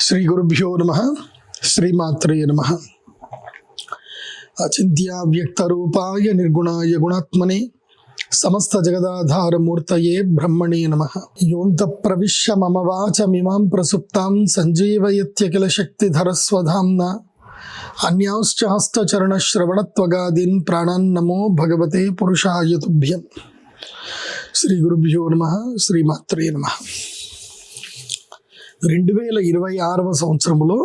శ్రీ గురుభ్యో నమః. శ్రీమాత్రే నమః. అచింత్య వ్యక్త రూపాయ నిర్గుణాయ గుణాత్మనే సమస్త జగదాధారమూర్తయే బ్రహ్మణే నమః. యోంత ప్రవిశ్య మమ వాచమిమాం ప్రసుప్తాం సంజీవయత్యఖిల శక్తిధరస్వధామ్నా అన్యాంశ్చ హస్తచరణ శ్రవణత్వగాదీన్ ప్రాణాన్ నమో భగవతే పురుషాయ తుభ్యం. శ్రీ గురుభ్యో నమః. శ్రీమాత్రే నమః. 2026వ సంవత్సరంలో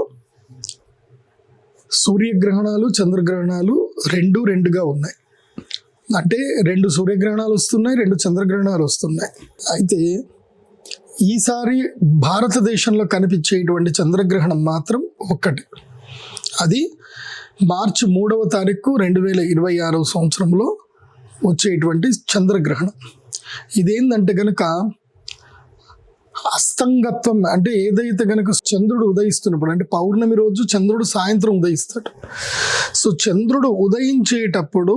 సూర్యగ్రహణాలు చంద్రగ్రహణాలు రెండుగా ఉన్నాయి. అంటే 2 సూర్యగ్రహణాలు వస్తున్నాయి, 2 చంద్రగ్రహణాలు వస్తున్నాయి. అయితే ఈసారి భారతదేశంలో కనిపించేటువంటి చంద్రగ్రహణం మాత్రం ఒక్కటి. అది మార్చి 3వ తారీఖు 2026వ సంవత్సరంలో వచ్చేటువంటి చంద్రగ్రహణం. ఇదేంటంటే కనుక అస్తంగత్వం, అంటే ఏదైతే కనుక చంద్రుడు ఉదయిస్తున్నప్పుడు, అంటే పౌర్ణమి రోజు చంద్రుడు సాయంత్రం ఉదయిస్తాడు. సో చంద్రుడు ఉదయించేటప్పుడు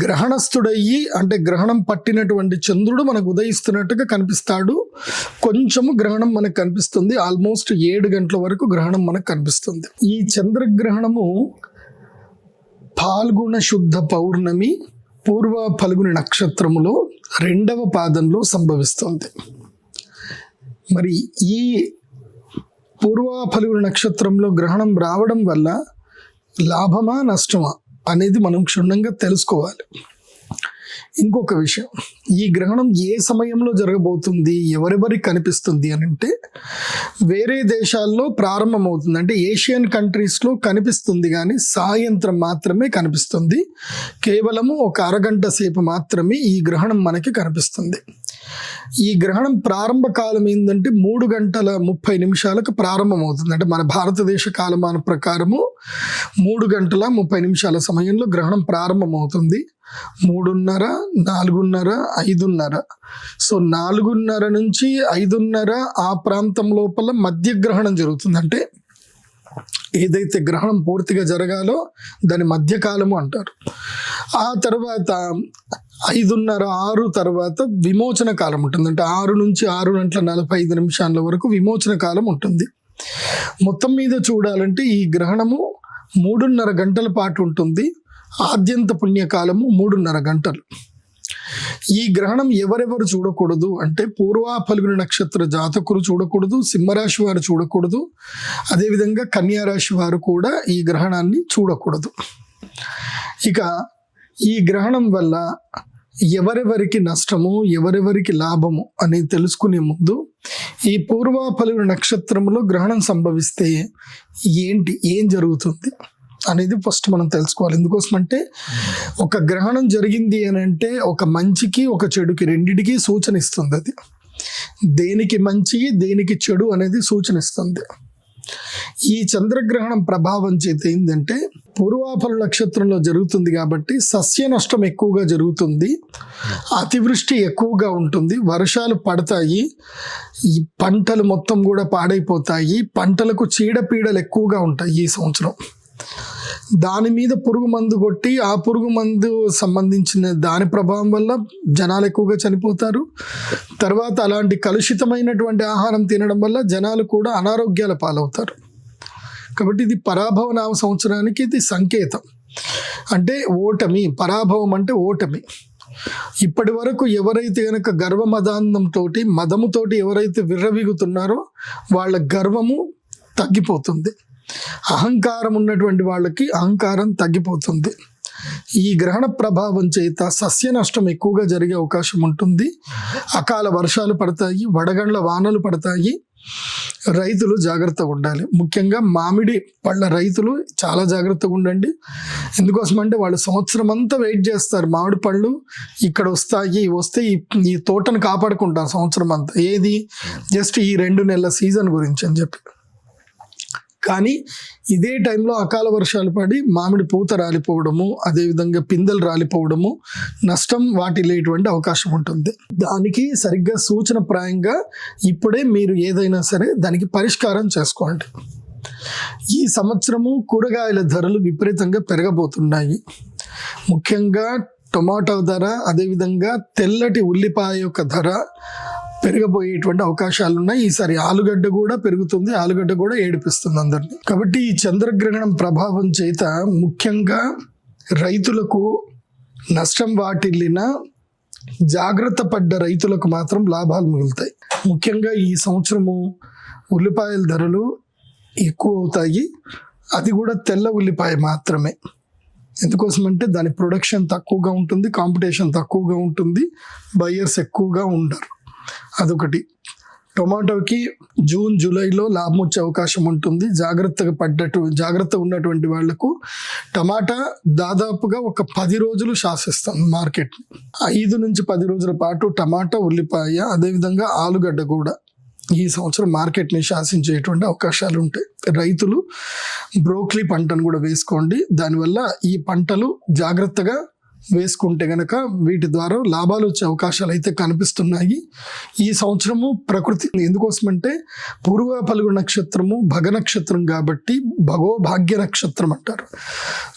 గ్రహణస్థుడయ్యి, అంటే గ్రహణం పట్టినటువంటి చంద్రుడు మనకు ఉదయిస్తున్నట్టుగా కనిపిస్తాడు. కొంచెము గ్రహణం మనకు కనిపిస్తుంది. ఆల్మోస్ట్ 7 గంటల వరకు గ్రహణం మనకు కనిపిస్తుంది. ఈ చంద్రగ్రహణము పాల్గొన శుద్ధ పౌర్ణమి పూర్వ ఫల్గుని నక్షత్రములో 2వ పాదంలో సంభవిస్తుంది. మరి ఈ పూర్వ ఫల్గుని నక్షత్రంలో గ్రహణం రావడం వల్ల లాభమా నష్టమా అనేది మనం క్షుణ్ణంగా తెలుసుకోవాలి. ఇంకొక విషయం, ఈ గ్రహణం ఏ సమయంలో జరగబోతుంది, ఎవరెవరికి కనిపిస్తుంది అని అంటే, వేరే దేశాల్లో ప్రారంభమవుతుంది. అంటే ఏషియన్ కంట్రీస్లో కనిపిస్తుంది, కానీ సాయంత్రం మాత్రమే కనిపిస్తుంది. కేవలము ఒక అరగంట సేపు మాత్రమే ఈ గ్రహణం మనకి కనిపిస్తుంది. ఈ గ్రహణం ప్రారంభ కాలం ఏంటంటే 3 గంటల 30 నిమిషాలకు ప్రారంభమవుతుంది. అంటే మన భారతదేశ కాలమాన ప్రకారము 3 గంటల 30 నిమిషాల సమయంలో గ్రహణం ప్రారంభమవుతుంది. 3:30, 4:30, 5:30. సో 4:30 నుంచి 5:30 ఆ ప్రాంతం లోపల మధ్య గ్రహణం జరుగుతుంది. అంటే ఏదైతే గ్రహణం పూర్తిగా జరగాలో దాని మధ్యకాలము అంటారు. ఆ తర్వాత 5:30, 6 తర్వాత విమోచన కాలం ఉంటుంది. అంటే 6 నుంచి 6:45 నిమిషాల వరకు విమోచన కాలం ఉంటుంది. మొత్తం మీద చూడాలంటే ఈ గ్రహణము 3:30 గంటల పాటు ఉంటుంది. ఆద్యంత పుణ్యకాలము 3:30 గంటలు. ఈ గ్రహణం ఎవరెవరు చూడకూడదు అంటే, పూర్వ ఫల్గుని నక్షత్ర జాతకులు చూడకూడదు, సింహరాశి వారు చూడకూడదు, అదేవిధంగా కన్యారాశి వారు కూడా ఈ గ్రహణాన్ని చూడకూడదు. ఇక ఈ గ్రహణం వల్ల ఎవరెవరికి నష్టము, ఎవరెవరికి లాభము అనేది తెలుసుకునే ముందు, ఈ పూర్వ ఫల్గుని నక్షత్రంలో గ్రహణం సంభవిస్తే ఏం జరుగుతుంది అనేది ఫస్ట్ మనం తెలుసుకోవాలి. ఎందుకోసం అంటే, ఒక గ్రహణం జరిగింది అని అంటే ఒక మంచికి ఒక చెడుకి రెండిటికి సూచన ఇస్తుంది. అది దేనికి మంచి దేనికి చెడు అనేది సూచన ఇస్తుంది. ఈ చంద్రగ్రహణం ప్రభావం చేత ఏంటంటే, పూర్వాఫల నక్షత్రంలో జరుగుతుంది కాబట్టి సస్య నష్టం ఎక్కువగా జరుగుతుంది, అతివృష్టి ఎక్కువగా ఉంటుంది, వర్షాలు పడతాయి, ఈ పంటలు మొత్తం కూడా పాడైపోతాయి, పంటలకు చీడపీడలు ఎక్కువగా ఉంటాయి ఈ సంవత్సరం. దాని మీద పురుగు మందు కొట్టి ఆ పురుగు మందు సంబంధించిన దాని ప్రభావం వల్ల జనాలు ఎక్కువగా చనిపోతారు. తర్వాత అలాంటి కలుషితమైనటువంటి ఆహారం తినడం వల్ల జనాలు కూడా అనారోగ్యాల పాలవుతారు. కాబట్టి ఇది పరాభవ నామ సంవత్సరానికి ఇది సంకేతం. అంటే ఓటమి, పరాభవం అంటే ఓటమి. ఇప్పటి వరకు ఎవరైతే కనుక గర్వమదాంతంతో మదముతోటి ఎవరైతే విర్రవీగుతున్నారో వాళ్ళ గర్వము తగ్గిపోతుంది. అహంకారం ఉన్నటువంటి వాళ్ళకి అహంకారం తగ్గిపోతుంది. ఈ గ్రహణ ప్రభావం చేత సస్య నష్టం ఎక్కువగా జరిగే అవకాశం ఉంటుంది. అకాల వర్షాలు పడతాయి, వడగండ్ల వానలు పడతాయి. రైతులు జాగ్రత్తగా ఉండాలి. ముఖ్యంగా మామిడి పళ్ళ రైతులు చాలా జాగ్రత్తగా ఉండండి. ఎందుకోసం అంటే వాళ్ళు సంవత్సరం అంతా వెయిట్ చేస్తారు, మామిడి పళ్ళు ఇక్కడ వస్తే ఈ తోటను కాపాడుకుంటారు సంవత్సరం అంతా. ఏది జస్ట్ ఈ 2 నెలల సీజన్ గురించి అని చెప్పి. కానీ ఇదే టైంలో అకాల వర్షాలు పడి మామిడి పూత రాలిపోవడము, అదేవిధంగా పిందెలు రాలిపోవడము, నష్టం వాటిల్లేటువంటి అవకాశం ఉంటుంది. దానికి సరిగ్గా సూచన ప్రాయంగా ఇప్పుడే మీరు ఏదైనా సరే దానికి పరిష్కారం చేసుకోండి. ఈ సంవత్సరము కూరగాయల ధరలు విపరీతంగా పెరగబోతున్నాయి. ముఖ్యంగా టొమాటో ధర, అదేవిధంగా తెల్లటి ఉల్లిపాయ యొక్క ధర పెరగబోయేటువంటి అవకాశాలు ఉన్నాయి. ఈసారి ఆలుగడ్డ కూడా పెరుగుతుంది, ఆలుగడ్డ కూడా ఏడిపిస్తుంది అందరినీ. కాబట్టి ఈ చంద్రగ్రహణం ప్రభావం చేత ముఖ్యంగా రైతులకు నష్టం వాటిల్లిన జాగ్రత్త పడ్డ రైతులకు మాత్రం లాభాలు మిగులుతాయి. ముఖ్యంగా ఈ సంవత్సరము ఉల్లిపాయల ధరలు ఎక్కువ అవుతాయి. అది కూడా తెల్ల ఉల్లిపాయ మాత్రమే. ఎందుకోసమంటే దాని ప్రొడక్షన్ తక్కువగా ఉంటుంది, కాంపిటీషన్ తక్కువగా ఉంటుంది, బయర్స్ ఎక్కువగా ఉండరు. అదొకటి. టొమాటోకి జూన్ జూలైలో లాభం వచ్చే అవకాశం ఉంటుంది. జాగ్రత్త ఉన్నటువంటి వాళ్లకు టమాటా దాదాపుగా ఒక 10 రోజులు శాసిస్తాం మార్కెట్. 5 నుంచి 10 రోజుల పాటు టమాటా, ఉల్లిపాయ, అదేవిధంగా ఆలుగడ్డ కూడా ఈ సంవత్సరం మార్కెట్ని శాసించేటువంటి అవకాశాలు ఉంటాయి. రైతులు బ్రోక్లీ పంటను కూడా వేసుకోండి. దానివల్ల ఈ పంటలు జాగ్రత్తగా వేసుకుంటే గనక వీటి ద్వారా లాభాలు వచ్చే అవకాశాలు అయితే కనిపిస్తున్నాయి. ఈ సంవత్సరము ప్రకృతి ఎందుకోసమంటే పూర్వ ఫల్గుణ నక్షత్రము భగ నక్షత్రం కాబట్టి భాగ్య నక్షత్రం అంటారు.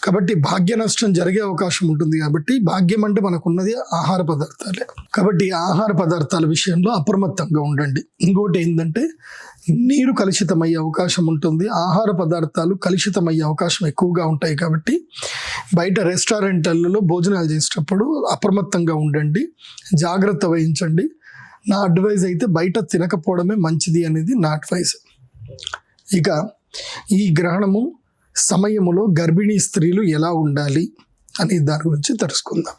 కాబట్టి భాగ్య నష్టం జరిగే అవకాశం ఉంటుంది. కాబట్టి భాగ్యం అంటే మనకున్నది ఆహార పదార్థాలే. కాబట్టి ఆహార పదార్థాల విషయంలో అప్రమత్తంగా ఉండండి. ఇంకోటి ఏంటంటే నీరు కలుషితమయ్యే అవకాశం ఉంటుంది. ఆహార పదార్థాలు కలుషితమయ్యే అవకాశం ఎక్కువగా ఉంటాయి. కాబట్టి బయట రెస్టారెంట్లలో భోజనాలు చేసేటప్పుడు అప్రమత్తంగా ఉండండి, జాగ్రత్త వహించండి. నా అడ్వైజ్ అయితే బయట తినకపోవడమే మంచిది అనేది నా అడ్వైజ్. ఇక ఈ గ్రహణము సమయములో గర్భిణీ స్త్రీలు ఎలా ఉండాలి అనే దాని గురించి తెలుసుకుందాం.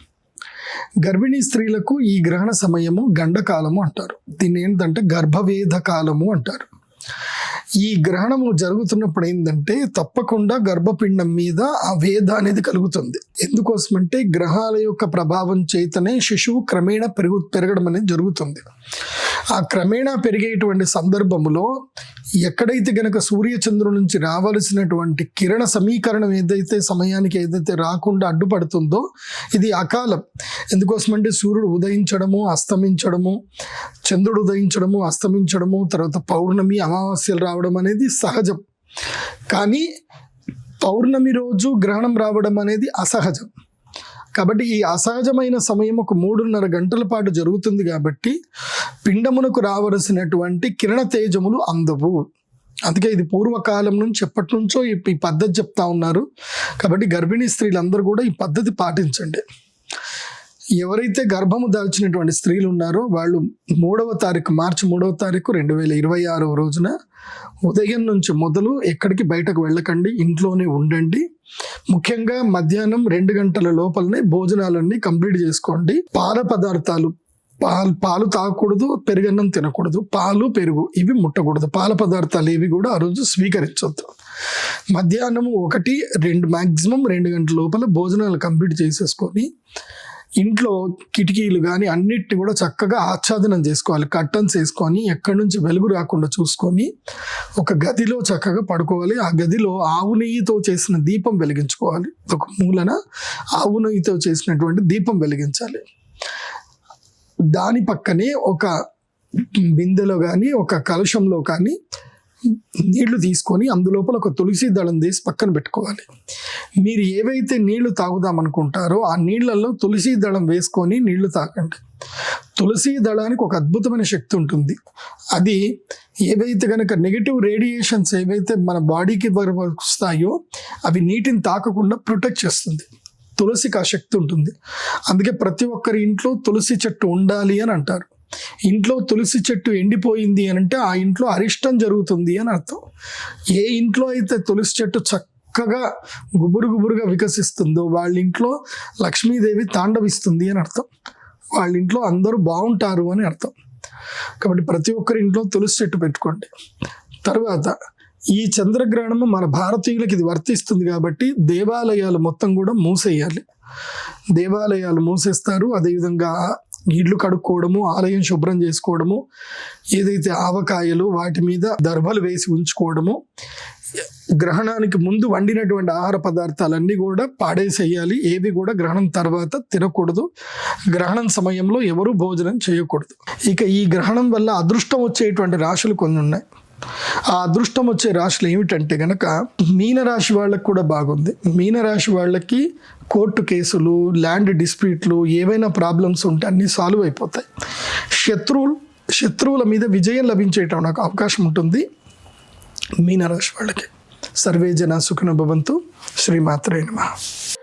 గర్భిణీ స్త్రీలకు ఈ గ్రహణ సమయము గండకాలము అంటారు. దీన్ని ఏంటంటే గర్భవేద కాలము అంటారు. ఈ గ్రహణము జరుగుతున్నప్పుడు ఏంటంటే తప్పకుండా గర్భపిండం మీద ఆ వేద అనేది కలుగుతుంది. ఎందుకోసమంటే గ్రహాల యొక్క ప్రభావం చేతనే శిశువు క్రమేణా పెరగడం అనేది జరుగుతుంది. ఆ క్రమేణా పెరిగేటువంటి సందర్భంలో ఎక్కడైతే గనక సూర్యచంద్రుల నుంచి రావాల్సినటువంటి కిరణ సమీకరణం సమయానికి రాకుండా అడ్డుపడుతుందో ఇది అకాలం. ఎందుకోసమంటే సూర్యుడు ఉదయించడము, అస్తమించడము, చంద్రుడు ఉదయించడము, అస్తమించడము, తర్వాత పౌర్ణమి, అమావాస్యలు రావడం అనేది సహజం. కానీ పౌర్ణమి రోజు గ్రహణం రావడం అనేది అసహజం. కాబట్టి ఈ అసహజమైన సమయం ఒక 3.5 గంటల పాటు జరుగుతుంది. కాబట్టి పిండమునకు రావలసినటువంటి కిరణ తేజములు అందవు. అందుకే ఇది పూర్వకాలం నుంచి ఎప్పటి నుంచో ఈ పద్ధతి చెప్తా ఉన్నారు. కాబట్టి గర్భిణీ స్త్రీలందరూ కూడా ఈ పద్ధతి పాటించండి. ఎవరైతే గర్భము దాల్చినటువంటి స్త్రీలు ఉన్నారో వాళ్ళు మార్చి 3వ తారీఖు 2026 రోజున ఉదయం నుంచి మొదలు ఎక్కడికి బయటకు వెళ్ళకండి, ఇంట్లోనే ఉండండి. ముఖ్యంగా మధ్యాహ్నం 2 గంటల లోపలనే భోజనాలన్నీ కంప్లీట్ చేసుకోండి. పాల పదార్థాలు పాలు తాగకూడదు, పెరుగన్నం తినకూడదు, పాలు పెరుగు ఇవి ముట్టకూడదు. పాల పదార్థాలు ఏవి కూడా ఆ రోజు స్వీకరించవద్దు. మధ్యాహ్నం 1-2 మ్యాక్సిమం 2 గంటల లోపల భోజనాలు కంప్లీట్ చేసేసుకొని ఇంట్లో కిటికీలు కానీ అన్నిటిని కూడా చక్కగా ఆచ్ఛాదనం చేసుకోవాలి. కర్టన్స్ వేసుకొని ఎక్కడి నుంచి వెలుగు రాకుండా చూసుకొని ఒక గదిలో చక్కగా పడుకోవాలి. ఆ గదిలో ఆవు నెయ్యితో చేసిన దీపం వెలిగించుకోవాలి. ఒక మూలన ఆవు నెయ్యితో చేసినటువంటి దీపం వెలిగించాలి. దాని పక్కనే ఒక బిందెలో కానీ ఒక కలశంలో కానీ నీళ్లు తీసుకొని అందులోపల ఒక తులసి దళం తీసి పక్కన పెట్టుకోవాలి. మీరు ఏవైతే నీళ్లు తాగుదామనుకుంటారో ఆ నీళ్లలో తులసి దళం వేసుకొని నీళ్లు తాగండి. తులసి దళానికి ఒక అద్భుతమైన శక్తి ఉంటుంది. అది ఏవైతే కనుక నెగిటివ్ రేడియేషన్స్ ఏవైతే మన బాడీకి వస్తాయో అవి నీటిని తాకకుండా ప్రొటెక్ట్ చేస్తుంది. తులసికి ఆ శక్తి ఉంటుంది. అందుకే ప్రతి ఒక్కరి ఇంట్లో తులసి చెట్టు ఉండాలి అని అంటారు. ఇంట్లో తులసి చెట్టు ఎండిపోయింది అని అంటే ఆ ఇంట్లో అరిష్టం జరుగుతుంది అని అర్థం. ఏ ఇంట్లో అయితే తులసి చెట్టు చక్కగా గుబురుగా వికసిస్తుందో వాళ్ళ ఇంట్లో లక్ష్మీదేవి తాండవిస్తుంది అని అర్థం. వాళ్ళ ఇంట్లో అందరూ బాగుంటారు అని అర్థం. కాబట్టి ప్రతి ఒక్కరి ఇంట్లో తులసి చెట్టు పెట్టుకోండి. తర్వాత ఈ చంద్రగ్రహణము మన భారతీయులకు ఇది వర్తిస్తుంది. కాబట్టి దేవాలయాలు మొత్తం కూడా మూసేయాలి. దేవాలయాలు మూసేస్తారు. అదేవిధంగా ఇళ్ళు కడుక్కోవడము, ఆలయం శుభ్రం చేసుకోవడము, ఏదైతే ఆవకాయలు వాటి మీద దర్భలు వేసి ఉంచుకోవడము, గ్రహణానికి ముందు వండినటువంటి ఆహార పదార్థాలన్నీ కూడా పాడేసేయాలి. ఏవి కూడా గ్రహణం తర్వాత తినకూడదు. గ్రహణం సమయంలో ఎవరు భోజనం చేయకూడదు. ఇక ఈ గ్రహణం వల్ల అదృష్టం వచ్చేటువంటి రాశులు కొన్ని ఉన్నాయి. ఆ అదృష్టం వచ్చే రాశులు ఏమిటంటే గనక మీనరాశి వాళ్ళకి కూడా బాగుంది. మీనరాశి వాళ్ళకి కోర్టు కేసులు, ల్యాండ్ డిస్ప్యూట్లు, ఏవైనా ప్రాబ్లమ్స్ ఉంటే అన్నీ సాల్వ్ అయిపోతాయి. శత్రువులు శత్రువుల మీద విజయం లభించేటువంటి అవకాశం ఉంటుంది మీనరాశి వాళ్ళకి. సర్వే జన సుఖినో భవంతు. శ్రీమాత్రే నమః.